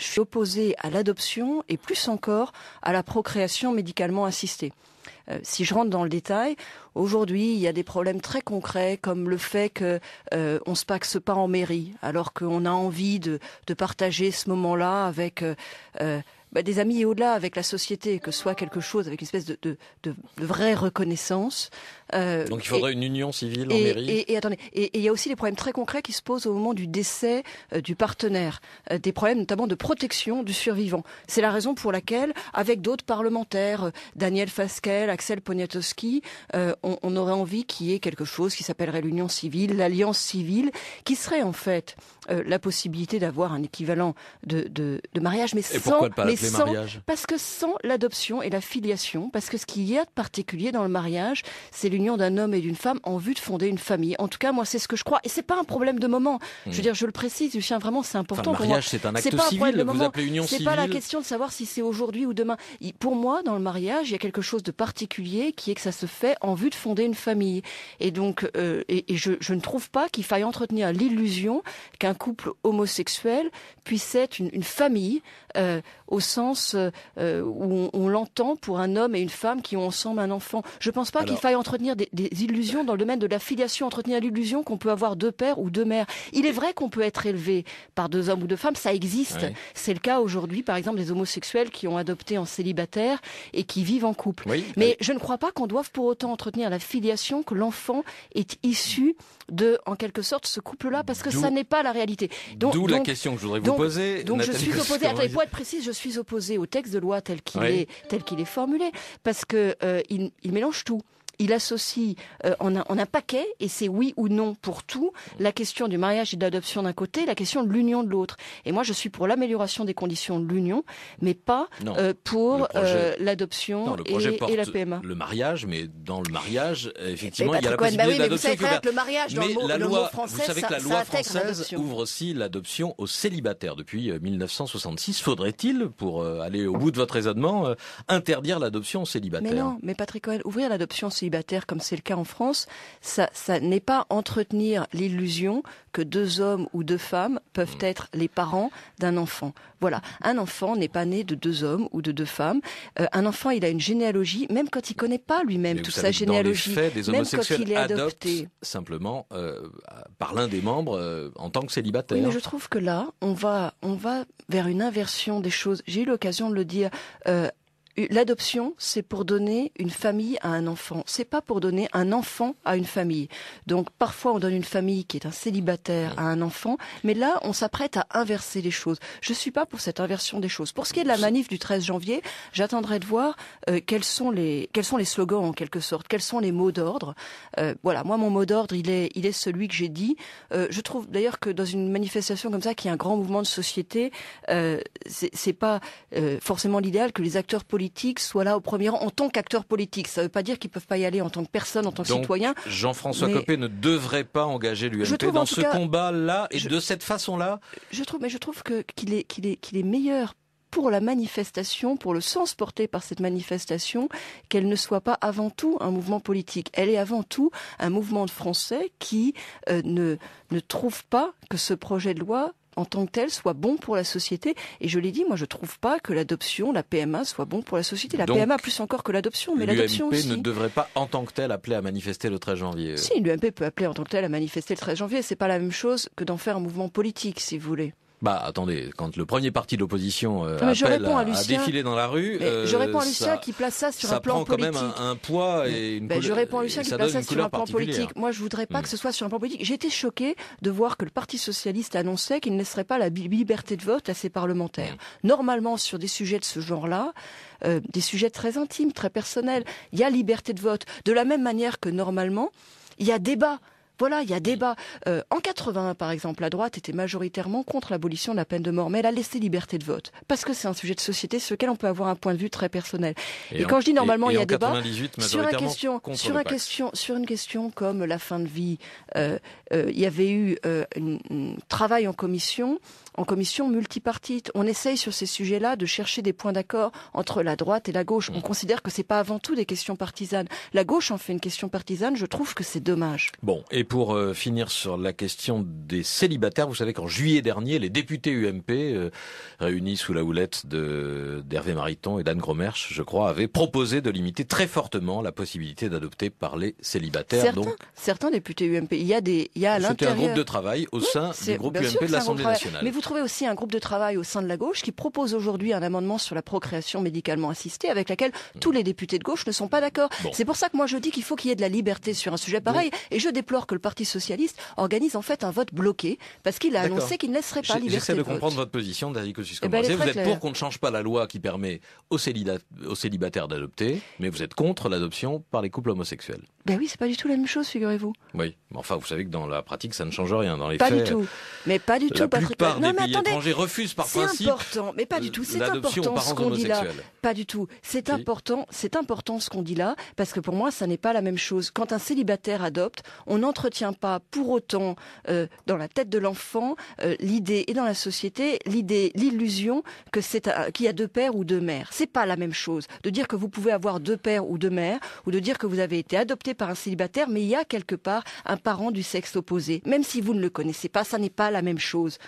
je suis opposée à l'adoption et plus encore à la procréation médicalement assistée. Si je rentre dans le détail, aujourd'hui, il y a des problèmes très concrets comme le fait que on se paxe pas en mairie, alors qu'on a envie de partager ce moment-là avec des amis et au-delà avec la société, que ce soit quelque chose avec une espèce de vraie reconnaissance. Donc il faudrait une union civile en mairie. Et attendez, et il y a aussi des problèmes très concrets qui se posent au moment du décès du partenaire, des problèmes notamment de protection du survivant. C'est la raison pour laquelle, avec d'autres parlementaires, Daniel Fasquelle, Axel Poniatowski, on aurait envie qu'il y ait quelque chose qui s'appellerait l'union civile, l'alliance civile, qui serait en fait la possibilité d'avoir un équivalent de mariage, mais sans mariage. Parce que sans l'adoption et la filiation, parce que ce qu'il y a de particulier dans le mariage, c'est l'union d'un homme et d'une femme en vue de fonder une famille. En tout cas, moi, c'est ce que je crois. Et c'est pas un problème de moment. Je veux dire, je le précise, Lucien, vraiment, c'est important pour moi. Le mariage, c'est un acte civil. Vous appelez union civile. C'est pas la question de savoir si c'est aujourd'hui ou demain. Pour moi, dans le mariage, il y a quelque chose de particulier qui est que ça se fait en vue de fonder une famille. Et donc, je ne trouve pas qu'il faille entretenir l'illusion qu'un couple homosexuel puisse être une famille au sens où on l'entend pour un homme et une femme qui ont ensemble un enfant. Je pense pas qu'il faille entretenir des illusions dans le domaine de la filiation, entretenir l'illusion qu'on peut avoir deux pères ou deux mères. Il est vrai qu'on peut être élevé par deux hommes ou deux femmes, ça existe. Oui. C'est le cas aujourd'hui, par exemple, des homosexuels qui ont adopté en célibataire et qui vivent en couple. Oui. Mais je ne crois pas qu'on doive pour autant entretenir la filiation, que l'enfant est issu de, en quelque sorte, ce couple-là, parce que ça n'est pas la réalité. D'où la question que je voudrais vous poser. Donc je suis opposée, attendez, pour être précise, je suis opposée au texte de loi tel qu'il est formulé, parce que il mélange tout. Il associe en un paquet, et c'est oui ou non pour tout, la question du mariage et de l'adoption d'un côté, la question de l'union de l'autre. Et moi, je suis pour l'amélioration des conditions de l'union, mais pas pour l'adoption et la PMA. Le mariage, mais dans le mariage, effectivement, il y a la possibilité d'adoption. Le mariage, dans le mot français, vous savez que la loi française ouvre aussi l'adoption aux célibataires depuis 1966. Faudrait-il, pour aller au bout de votre raisonnement, interdire l'adoption aux célibataires? Mais non, mais Patrick Cohen, ouvrir l'adoption aux célibataires, comme c'est le cas en France, ça n'est pas entretenir l'illusion que deux hommes ou deux femmes peuvent être les parents d'un enfant. Voilà, un enfant n'est pas né de deux hommes ou de deux femmes. Un enfant, il a une généalogie, même quand il connaît pas lui-même toute sa généalogie, dans les faits, des même quand il est adopté, adopté. Simplement par l'un des membres en tant que célibataire. Oui, mais je trouve que là, on va vers une inversion des choses. J'ai eu l'occasion de le dire. L'adoption, c'est pour donner une famille à un enfant. C'est pas pour donner un enfant à une famille. Donc, parfois, on donne une famille qui est un célibataire à un enfant, mais là, on s'apprête à inverser les choses. Je suis pas pour cette inversion des choses. Pour ce qui est de la manif du 13 janvier, j'attendrai de voir quels sont les slogans, en quelque sorte, quels sont les mots d'ordre. Voilà, moi, mon mot d'ordre, il est celui que j'ai dit. Je trouve d'ailleurs que dans une manifestation comme ça, qui est un grand mouvement de société, c'est pas forcément l'idéal que les acteurs politiques soient là au premier rang en tant qu'acteurs politiques. Ça ne veut pas dire qu'ils ne peuvent pas y aller en tant que personne, en tant que citoyen. Jean-François Copé ne devrait pas engager l'UMP dans ce combat-là et de cette façon-là. Je trouve qu'il est meilleur pour la manifestation, pour le sens porté par cette manifestation, qu'elle ne soit pas avant tout un mouvement politique. Elle est avant tout un mouvement de Français qui ne trouve pas que ce projet de loi en tant que tel soit bon pour la société. Et je l'ai dit, moi je trouve pas que l'adoption, la PMA, soit bon pour la société. La PMA plus encore que l'adoption, mais l'adoption aussi. L'UMP ne devrait pas en tant que tel appeler à manifester le 13 janvier. Si, l'UMP peut appeler en tant que tel à manifester le 13 janvier. C'est pas la même chose que d'en faire un mouvement politique, si vous voulez. Attendez, quand le premier parti de l'opposition appelle à défiler dans la rue, je réponds à Lucien qui place ça sur un plan politique. Ça prend quand même un poids et une couleur. Je réponds à Lucien qui place ça sur un plan politique. Moi, je voudrais pas que ce soit sur un plan politique. J'ai été choquée de voir que le Parti socialiste annonçait qu'il ne laisserait pas la liberté de vote à ses parlementaires. Normalement, sur des sujets de ce genre-là, des sujets très intimes, très personnels, il y a liberté de vote. De la même manière que normalement, il y a débat. Voilà, il y a débat. En 81, par exemple, la droite était majoritairement contre l'abolition de la peine de mort, mais elle a laissé liberté de vote, parce que c'est un sujet de société sur lequel on peut avoir un point de vue très personnel. Et quand je dis normalement il y a débat, sur une question comme la fin de vie, il y avait eu un travail en commission en commission multipartite. On essaye sur ces sujets-là de chercher des points d'accord entre la droite et la gauche. On considère que c'est pas avant tout des questions partisanes. La gauche en fait une question partisane, je trouve que c'est dommage. Bon, et pour finir sur la question des célibataires, vous savez qu'en juillet dernier, les députés UMP, réunis sous la houlette d'Hervé Mariton et d'Anne Gromersch, je crois, avaient proposé de limiter très fortement la possibilité d'adopter par les célibataires. Certains députés UMP, il y a à l'intérieur... C'était un groupe de travail au sein du groupe UMP de l'Assemblée nationale. Mais vous trouvez aussi un groupe de travail au sein de la gauche qui propose aujourd'hui un amendement sur la procréation médicalement assistée avec laquelle tous les députés de gauche ne sont pas d'accord. Bon. C'est pour ça que moi je dis qu'il faut qu'il y ait de la liberté sur un sujet pareil. Et je déplore que le Parti socialiste organise en fait un vote bloqué parce qu'il a annoncé qu'il ne laisserait pas liberté. J'essaie de comprendre votre position, David Kosciusko-Morizet. Vous êtes pour qu'on ne change pas la loi qui permet aux célibataires d'adopter, mais vous êtes contre l'adoption par les couples homosexuels. Ben oui, c'est pas du tout la même chose, figurez-vous. Oui, mais enfin, vous savez que dans la pratique, ça ne change rien. Dans les pas faits, du tout. Mais pas du tout, Patrick. La plupart des pays étrangers refusent par principe. C'est important, mais pas du tout. C'est important ce qu'on dit là. Pas du tout. C'est important ce qu'on dit là, parce que pour moi, ça n'est pas la même chose. Quand un célibataire adopte, on n'entretient pas pour autant dans la tête de l'enfant l'idée et dans la société l'illusion que qu'il y a deux pères ou deux mères. C'est pas la même chose de dire que vous pouvez avoir deux pères ou deux mères, ou de dire que vous avez été adopté par un célibataire, mais il y a quelque part un parent du sexe opposé. Même si vous ne le connaissez pas, ça n'est pas la même chose.